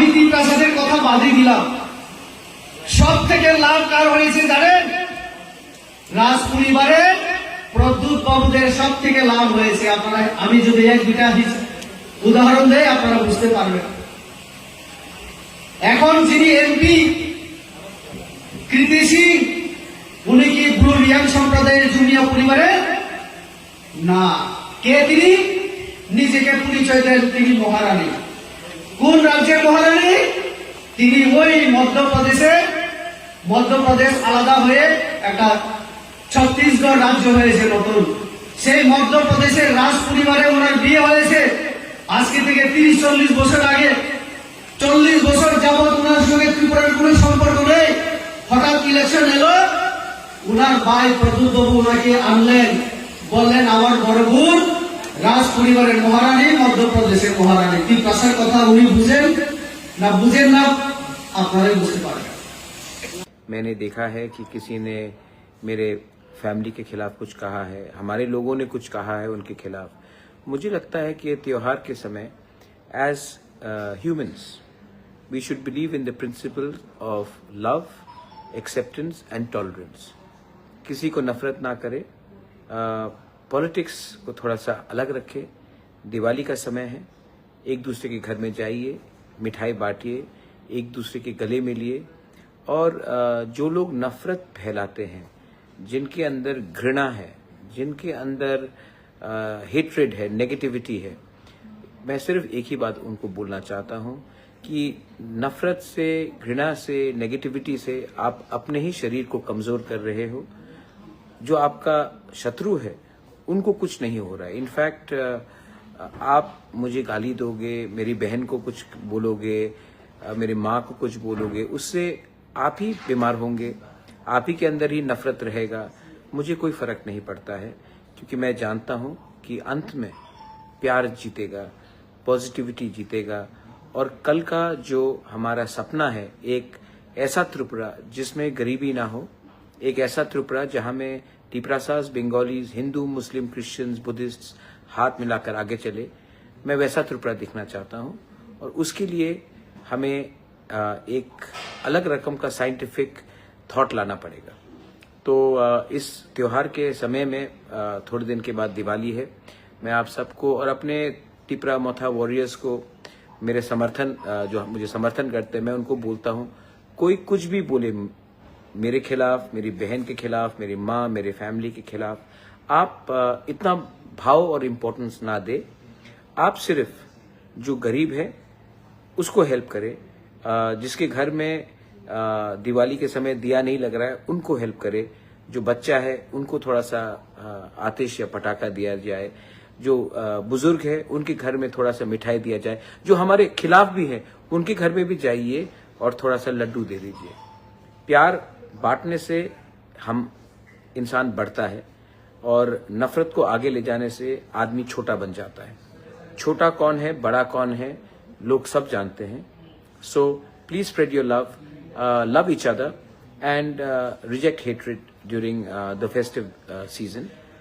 আমি তিন প্রাসাদের কথা বাদই দিলাম, সব থেকে লাভ কার হয়েছে জানেন? রাজ পরিবারের প্রদ্যুৎ বাবুদের সব থেকে লাভ হয়েছে। আপনারা, আমি যদি এক দুটা উদাহরণ দেই আপনারা বুঝতে পারবেন। এখন যিনি এমপি কৃতি সিং, উনি কি ব্লু রিয়াং সম্প্রদায়ের জুনিয়া পরিবারের না? কে তিনি? নিজেকে পরিচয় দেন তিনি মহারানী। কোন রাজ্যের মহারানী? তিনি ওই মধ্যপ্রদেশ আলাদা হয়ে একটা ছত্তিশগড় রাজ্য হয়েছে নতুন, সেই মধ্যপ্রদেশের রাজ পরিবারে ওনার বিয়ে হয়েছে। আজকে থেকে 30-40 বছর আগে, 40 বছর যাবৎ ওনার সঙ্গে ত্রিপুরার কোন সম্পর্ক নেই। হঠাৎ ইলেকশন এলো, ওনার ভাই প্রদ্যুৎ বাবু ওনাকে আনলেন, বললেন আমার বড় বোন রাজ পরিবারের মহারানী, মধ্যপ্রদেশের মহারানী। তিন ভাষার কথা উনি বুঝেন না বুঝেন না আপনারাই বুঝতে পারবেন। मैंने देखा है कि किसी ने मेरे फैमिली के खिलाफ कुछ कहा है, हमारे लोगों ने कुछ कहा है उनके खिलाफ। मुझे लगता है कि त्योहार के समय as humans we should believe in the principle of love, acceptance and tolerance. किसी को नफरत ना करे, पॉलिटिक्स को थोड़ा सा अलग रखे। दिवाली का समय है, एक दूसरे के घर में जाइए, मिठाई बांटिए, एक दूसरे के गले मिलिए। और जो लोग नफरत फैलाते हैं, जिनके अंदर घृणा है, जिनके अंदर हेट्रेड है, नेगेटिविटी है, मैं सिर्फ एक ही बात उनको बोलना चाहता हूं कि नफरत से, घृणा से, नेगेटिविटी से आप अपने ही शरीर को कमजोर कर रहे हो। जो आपका शत्रु है उनको कुछ नहीं हो रहा है। इनफैक्ट आप मुझे गाली दोगे, मेरी बहन को कुछ बोलोगे, मेरी माँ को कुछ बोलोगे, उससे आप ही बीमार होंगे, आप ही के अंदर ही नफरत रहेगा। मुझे कोई फर्क नहीं पड़ता है, क्योंकि मैं जानता हूं कि अंत में प्यार जीतेगा, पॉजिटिविटी जीतेगा। और कल का जो हमारा सपना है, एक ऐसा त्रिपुरा जिसमें गरीबी ना हो, एक ऐसा त्रिपुरा जहां में टिपरासास, बंगालीज, हिंदू, मुस्लिम, क्रिश्चियंस, बुद्धिस्ट हाथ मिलाकर आगे चले, मैं वैसा त्रिपुरा दिखना चाहता हूं। और उसके लिए हमें एक अलग रकम का साइंटिफिक थॉट लाना पड़ेगा। तो इस त्योहार के समय में थोड़े दिन के बाद दिवाली है। मैं आप सबको और अपने टिपरा मोथा वॉरियर्स को, मेरे समर्थन जो मुझे समर्थन करते हैं, मैं उनको बोलता हूं, कोई कुछ भी बोले मेरे खिलाफ, मेरी बहन के खिलाफ, मेरी माँ, मेरे फैमिली के खिलाफ, आप इतना भाव और इम्पोर्टेंस ना दे। आप सिर्फ जो गरीब है उसको हेल्प करें, जिसके घर में दिवाली के समय दिया नहीं लग रहा है उनको हेल्प करे, जो बच्चा है उनको थोड़ा सा आतिश या पटाखा दिया जाए, जो बुजुर्ग है उनके घर में थोड़ा सा मिठाई दिया जाए, जो हमारे खिलाफ भी है उनके घर में भी जाइए और थोड़ा सा लड्डू दे दीजिए। प्यार बांटने से हम इंसान बढ़ता है, और नफरत को आगे ले जाने से आदमी छोटा बन जाता है। छोटा कौन है, बड़ा कौन है, लोग सब जानते हैं। So please spread your love, love each other, and reject hatred during the festive season.